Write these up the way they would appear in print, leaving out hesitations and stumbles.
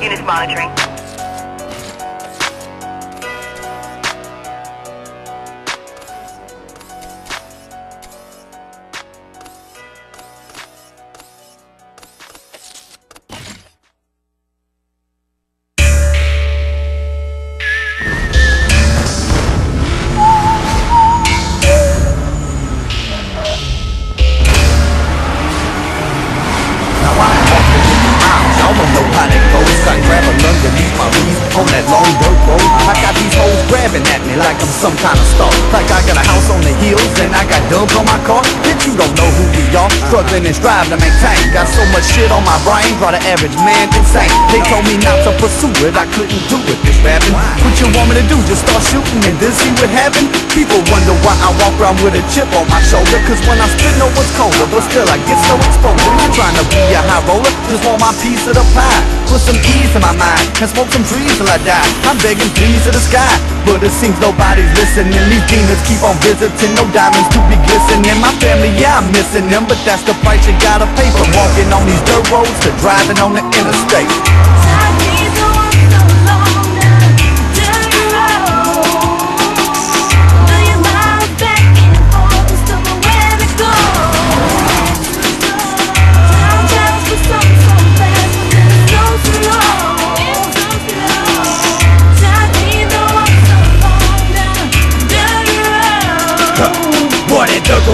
Units monitoring. On that long dirt road, I got these hoes grabbing at me like I'm some kind of star. Like I got a house on the hills and I got dubs on my car. Bitch, you don't know who we are. Struggling and strive to maintain. Got so much shit on my brain, drive the average man insane. They told me not to pursue it, I couldn't do it, this rapping. What you want me to do, just start shooting and then see what happen? People wonder why I walk around with a chip on my shoulder. Cause when I spit, no one's colder, but still I get so exposed. I'm trying to be a high roller, just want my piece of the pie. Put some ease in my mind and smoke some trees till I die. I'm begging please to the sky, but it seems nobody's listening. These demons keep on visiting, no diamonds to be glistening. My family, yeah, I'm missing them, but that's the price you gotta pay for walking on these dirt roads to driving on the interstate.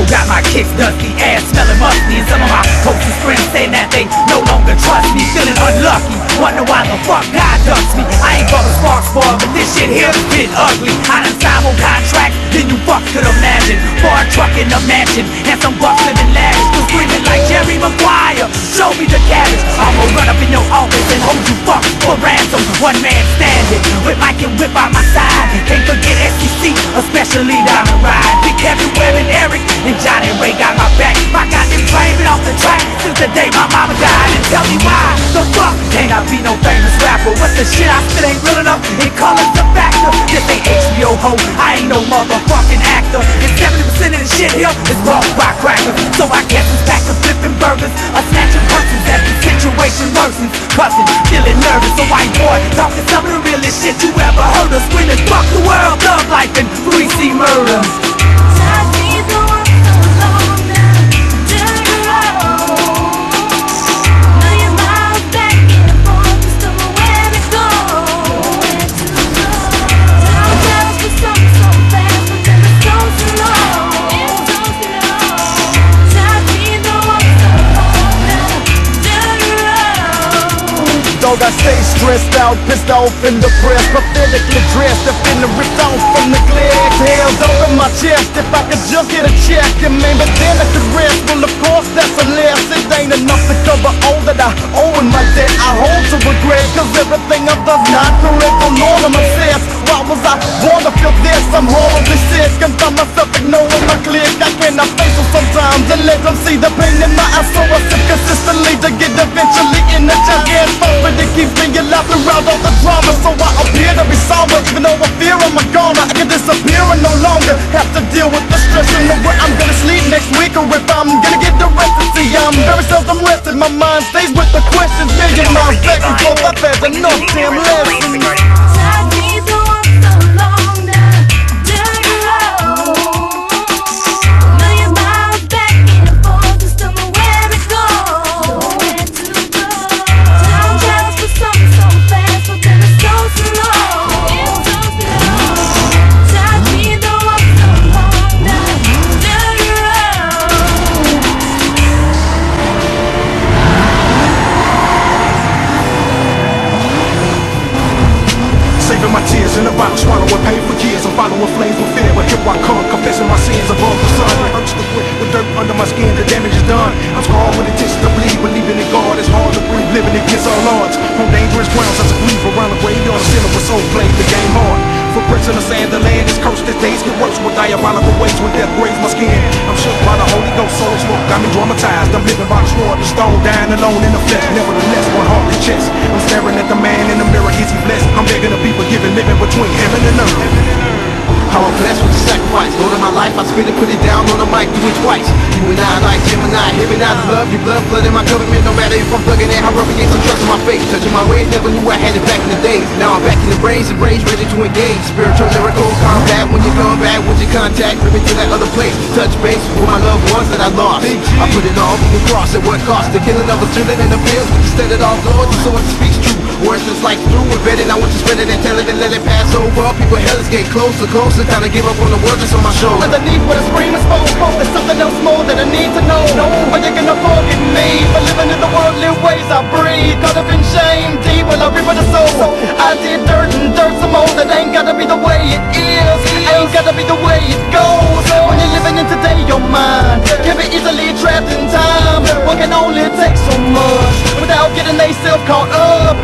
Got my kicks dusty, ass smelling musty, and some of my closest friends saying that they no longer trust me. Feeling unlucky, wonder why the fuck God ducks me. I ain't gonna sparks for it, but this shit here get ugly. I done signed more contracts than you fuck could imagine. For a truck in a mansion, and some bucks living lavish. Still screaming like Jerry Maguire, show me the cabbage. I'ma run up in your office and hold you fuck for ransom. One man standing, with Mike and Whip by my side. Can't forget SEC, especially down the ride. Big Kevin Webb and Eric and Johnny Ray got my back. I got them claiming off the track since the day my mama died. And tell me why the fuck can't I be no famous rapper? What the shit I spit ain't real enough? In color's a factor. This ain't HBO ho, I ain't no motherfucking actor. And 70% of the shit here is bought by crackers. So I guess it's back to flipping burgers or snatching purses as the situation worsens. Cussing, feeling nervous. So white boy talking some of the realest shit you ever heard of. Screaming fuck the world, love life and 3C murder. I stay stressed out, pissed off and depressed, pathetically dressed, defending ripped off from the glare. Exhales over my chest, if I could just get a check, and maybe then I could rest. Well, of course that's a less. It ain't enough to cover all that I owe in my debt. I hold to regret, cause everything I've done's not correct. Oh Lord, I'm obsessed. Why was I born to feel this? I'm horribly sick, and find myself ignoring my clique. I cannot face them sometimes and let them see the pain in my eyes. So I sip consistently to get eventually in the giant funk, but it keeps me laughing around all the drama. So I appear to be somber, even though I fear I'm a goner. I can disappear and no longer have to deal with the stress. And know where I'm gonna sleep next week, or if I'm gonna get arrested. See, I'm very seldom rested. My mind stays with the questions, million miles back and forth. I've had enough damn lessons. My tears in a bottle, swallowing pain for years. I'm following flames with fear, but here I come, confessing my sins above the sun. It hurts to quit with dirt under my skin, the damage is done. I'm scarred with intention to bleed, believing in God. It's hard to breathe, living against all odds. On dangerous grounds, as I weave around the graveyard, a sinner with soul played the game hard. Footprints in the sand, the land is cursed. As days get worse with diabolical ways, when death grazes my skin. I'm shook by the Holy Ghost, soul smoke got me dramatized. I'm living by the sword, the stone, dying alone in the flesh. Nevertheless, one heartless chest. I'm staring at the man in the mirror, is he blessed? I'm begging the people, giving living between heaven and earth. How I'm blessed with the sacrifice. Lord of my life, I spit it, put it down on the mic, do it twice. You and I like Gemini, hearing out the love, your blood flooding my government. No matter if I'm plugging in, how rough it is, I'm trusting my faith. Touching my ways, never knew I had days. Now I'm back in the range and rage, ready to engage. Spiritual, lyrical combat. When you come back, would you contact? Bring me to that other place. Touch base with my loved ones that I lost. I put it all on the cross at what cost? The killing of a children in the fields. But instead it all Lord, the sword speaks true. Words just like through, embedded. I want you to spread it and tell it and let it pass over. People hell is getting closer, closer. Time to give up on the world that's on my shoulder. Underneath where the scream is spoke, there's something else more that I need to know. Are you gonna forgive me for living in the worldly ways I breathe? Caught up in shame, deep when I reap of the soul. I did dirt and dirt some more. That ain't gotta be the way it is. Ain't gotta be the way it goes. When you're living in today, your mind can be easily trapped in time. One can only take so much without getting they self caught up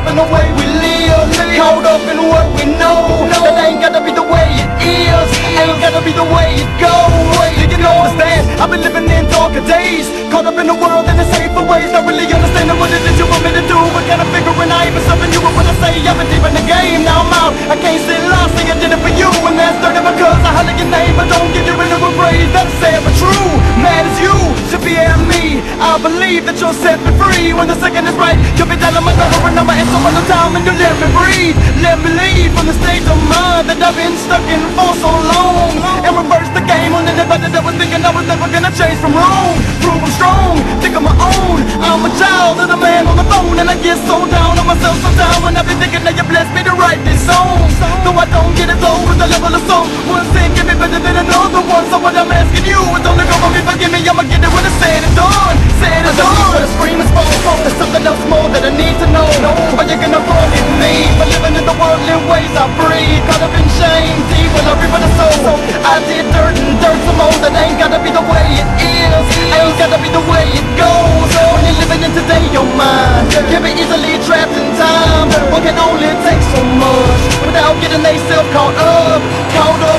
in the way we live, caught up in what we know. That ain't gotta be the way it is. Ain't gotta be the way it goes. You can understand, I've been living in darker days, caught up in the world in the safer ways. Not really understanding what it is you want me to do, but kinda figuring I even something you when I say I've been deep in the game. Now I'm out, I can't sit lost, say I did it for you, and that's dirty because I holler your name, but don't get you into a praise. That's sad but true, mad as you should be at me. I believe that you'll set me free when the second is right. You'll be telling my number and number and so much time, and you let me breathe. Let me leave from the state of mind that I've been stuck in for so long, and reverse the game on anybody that was thinking I was never gonna change from wrong. Prove I'm strong, think of my own. I'm a child of the man on the phone, and I get so down on myself sometimes when I be thinking that you blessed me to write this song. Though I don't get it low with the level of song. One thing give me better than another one. So what I'm asking you is don't let go of me, forgive me. I'ma get it when it's said and done. Said and done. When the scream is spoken, there's something else more that I need to know. Are you gonna forgive me for living in the worldly ways I breathe? Caught up in shame, deep when I reap of the soul. I did dirt and dirt some more. That ain't gotta be the way it is. Ain't gotta be the way it goes. When you're living in today, your mind can be easily trapped in time. One can only take so much without getting they self caught up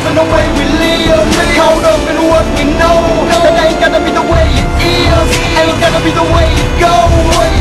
in the way we live, caught up in what we know. That ain't gotta be the way it is. Ain't gotta be the way it goes.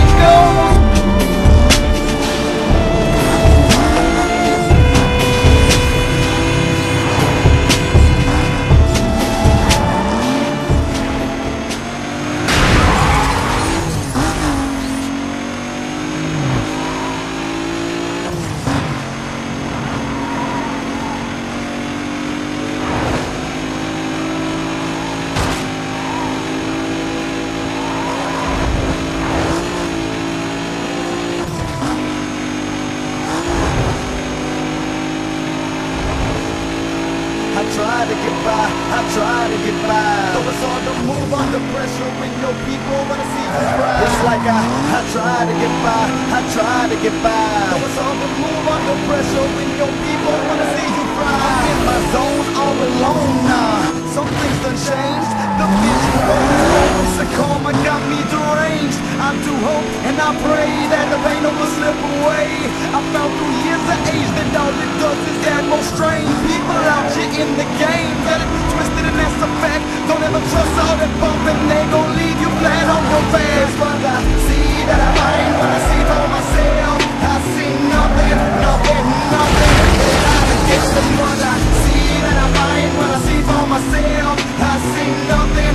I try to get by. Though it's hard to move under pressure when your people wanna see you rise. It's like I try to get by, I try to get by. Though it's hard to move under pressure when your people wanna see you rise. I'm in my zone all alone now. Some things done changed. The vision goes, the karma got me deranged. I do hope and I pray that the pain will slip away. I found through years of age that all it does is add more strain. People out here in the game got it twisted and that's a fact. Don't ever trust all that bumping, they gon' leave you flat on your face. But I see that I find when I see for myself. I see nothing that I can get from what I see that I find when I see for myself. I see nothing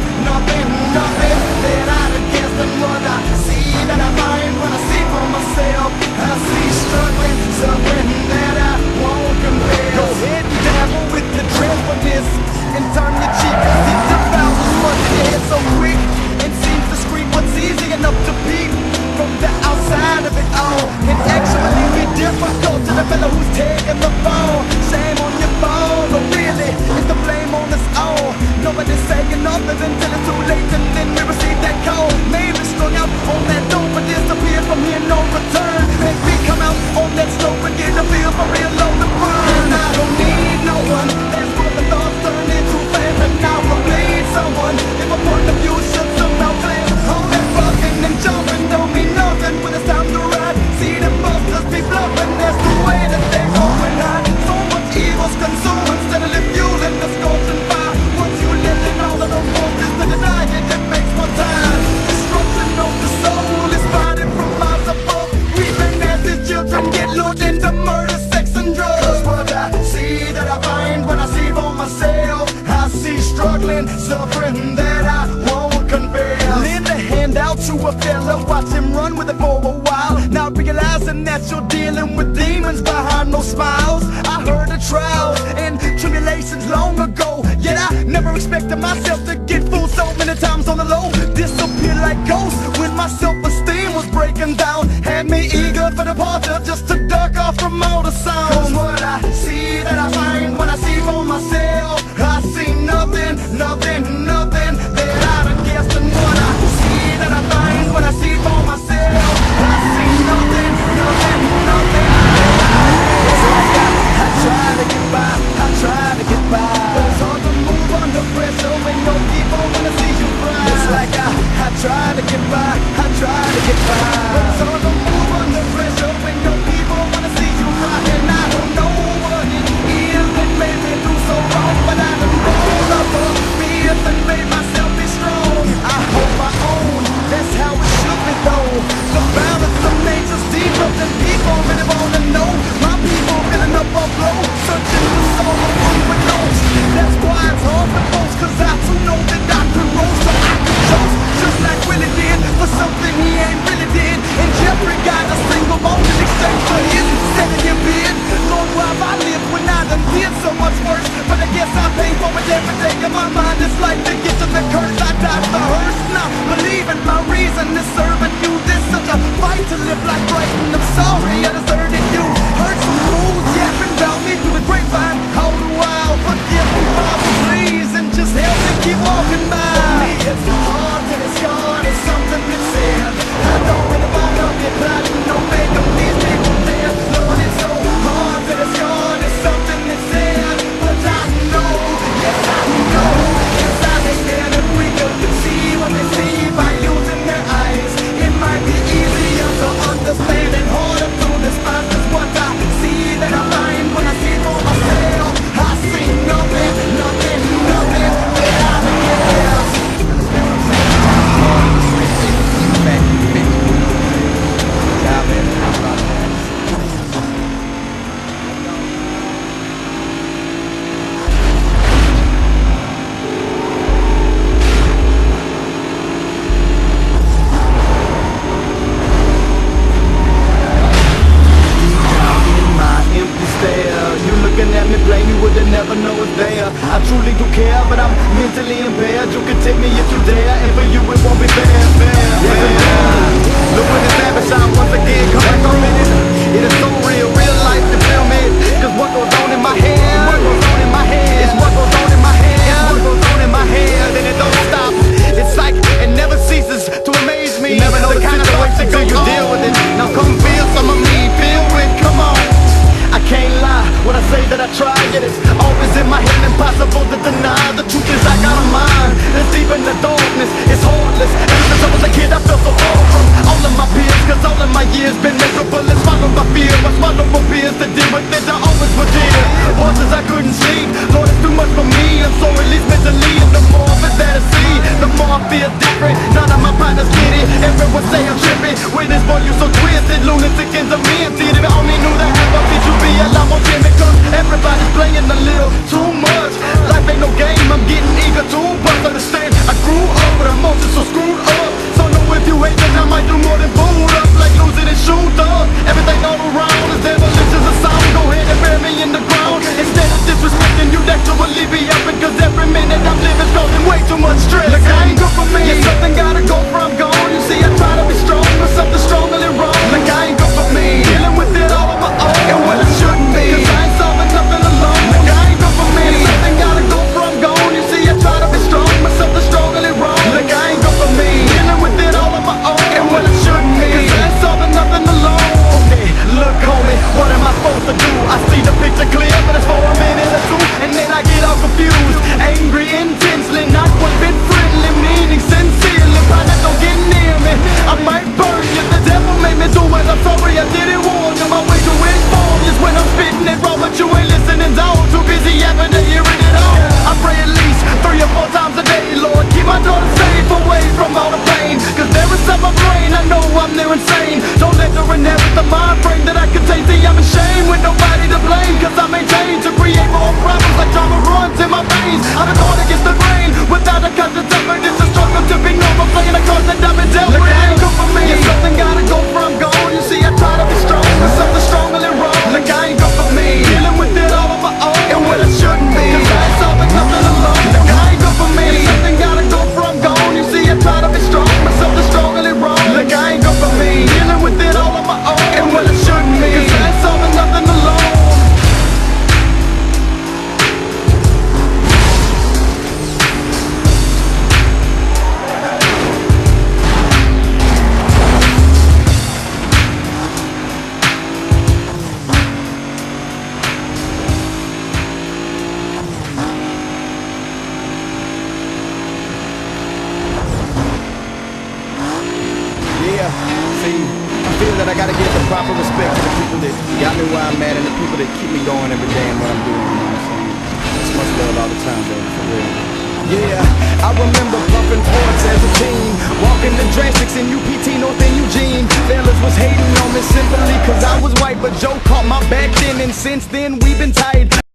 that I against and what I see that I find when I see for myself. I see struggling, suffering that I won't compare. Go ahead and dabble with the transformist and turn your cheek, cause it devours what's in your head so quick and seems to scream what's easy enough to beat from the outside of it all. It actually be difficult to the fellow who's taking the fall. Shame on your fall, but really it's the blame on us all. Nobody's saying nothing until it's too late, and then we receive that call. Maybe strung out on that dope, but disappear from here, no return. Make me come out on that slope and get a feel for real on the burn. I don't need no one, that's what the thoughts turn into fame, and I will bleed someone if a point of view should somehow claim. All that fucking and jumping don't mean nothing when it's time to ride. See them busters be bluffing, that's the way that they going on. So much evil's consumed instead of fueling the scorching fire. Once you live in all of the forces to deny it, it makes more time. Destruction of the soul is fighting from miles above. Weeping as his children get lured into murder, sex and drugs. What I see that I find when I see for myself. I see struggling, suffering that I won't confess. Lend a hand out to a fella, watch him run with it for a while. Not realizing that you're dealing with this. looking down, had me eager for departure, just to duck off from all the sound. Cause what I see that I find when I see for myself, I see nothing, nothing, nothing that I'd have guessed. And what I see that I find when I see for myself, I see nothing, nothing, nothing that I'd have guessed. I try to get by, I try to get by, but it's hard to move under pressure when your people wanna see you cry. It's like I try to get by, I try to get by, but it's hard to move under pressure when your people wanna see you cry. And I don't know what it is that made me do so wrong, but I done rolled up a fist and made myself be strong. I hold my own, that's how it should be though. The balance of nature's deeper than people really wanna know. My people filling up a blow, searching for soul unbeknownst. That's why it's hard for folks, cause I too know that I could roll, so I could toast, just like Willie did, for something he ain't really did. And Jeffrey got a single bone in exchange for his 7-year bid. Lord, why have I lived when I done did so much worse? But I guess I pay for it every day, and my mind is like the gift of the curse. I died the hearse, not believing my reason is serving you. This such a fight to live like right, and I'm sorry I deserted you. Heard some fools yapping about me through the grapevine all the while. Forgive me, Father, please, and just help me keep walking by. For me, it's hard that it's gone, it's something that's said. I don't really wanna be plotting, no making these people dead. Lord, it's so hard that it's gone, it's something that's said. But I know, yes I know, yes I understand. If we could see what they see by using their eyes, it might be easier to understand and harder to despise. Cause what I see that I find when I see for myself, I see nothing, nothing, nothing that I guess. Never know it's there. I truly do care, but I'm mentally impaired. You can take me if you dare, and for you it won't be fair, Look when it's lavish out once again, come back on it. It is so real, real life to feel me. Cause what goes on in my head, what goes on in my head, is what goes on in my head, what goes on in my head, and it don't stop. It's like it never ceases to amaze me. Never know the kind of situation till you deal with it. Now come feel some of me, feel it, come on. I can't lie when I say that I try, yet it's always in my head, impossible to deny. The truth is I got a mind that's deep in the darkness, it's heartless. Ever since I was a kid I felt so far from all of my peers, cause all of my years been miserable and swallowed by fear. I swallowed for fears to deal with it, I always was there. Voices I couldn't sleep, Lord it's too much for me. I'm so released mentally, and the more of it that I see, the more I feel different. None of my partners get it, everyone say I'm tripping. With this boy you so twisted, lunatic and demented. If I only knew that half of it, you'd be a lot more timid. Cause everybody's playing a little too much. Life ain't no game, I'm getting eager to bust. Understand, I grew up with emotions so screwed up. So know if you hate then I might do more than boot up. Like losing and shoot up, everything all around is devilish as a sound. Go ahead and bury me in the ground. Instead of disrespecting you, actually be helping. Cause every minute I'm living causing way too much stress. Look, I ain't good for me, yeah, something gotta go for I'm gone. You see I try to be strong, but something stronger than wrong. Look, I ain't good for me, dealing with it all on my own, and when it shouldn't be, cause I ain't solving nothing alone. Look, I ain't good for me, yeah, something gotta go for I'm gone. You see I try to be strong, but something stronger than wrong. Look, I ain't good for me, dealing with it all on my own, and when it shouldn't be, cause I ain't solving nothing alone. Okay, look homie, what am I supposed to do? I see the picture clear, but it's for a minute or two, and then I get all confused. Angry intensely, not one bit friendly, meaning sincerely. Probably don't get near me, I might burn you. The devil made me do it, I'm sorry I didn't warn you. My way to inform you is when I'm spitting it raw, but you ain't listening down. Too busy having to hear it all. I pray at least 3 or 4 times a day, Lord, keep my daughter safe away from all the pain. Cause there is some my brain, I know I'm near insane. Don't let her inherit the mind frame that I contain. See, I'm ashamed with nobody to blame, cause I maintain to create more problems like drama runs in my veins. I'm a thought against the grain, without a conscience effort. It's a struggle to be normal, playing a card that I've been dealt with. Look, I ain't good for me, yeah, something gotta go for I'm gone. You see I try to be strong, but something stronger than wrong. Look, I ain't good for me, dealing with it all on my own, and when it shouldn't be, cause I ain't solving nothing alone. Look, I ain't good for me, yeah, something gotta go for I'm gone. You see I try to be strong, but something stronger than wrong. Look, I ain't good for me, dealing give the proper respect to the people that got me where I'm at and the people that keep me going every day and what I'm doing, you know what I'm saying? It's much love all the time, baby, for real. Yeah, I remember pumping ports as a teen, walking the drastics in UPT North in Eugene. Fellas was hating on me simply cause I was white, but Joe caught my back then, and since then we've been tight.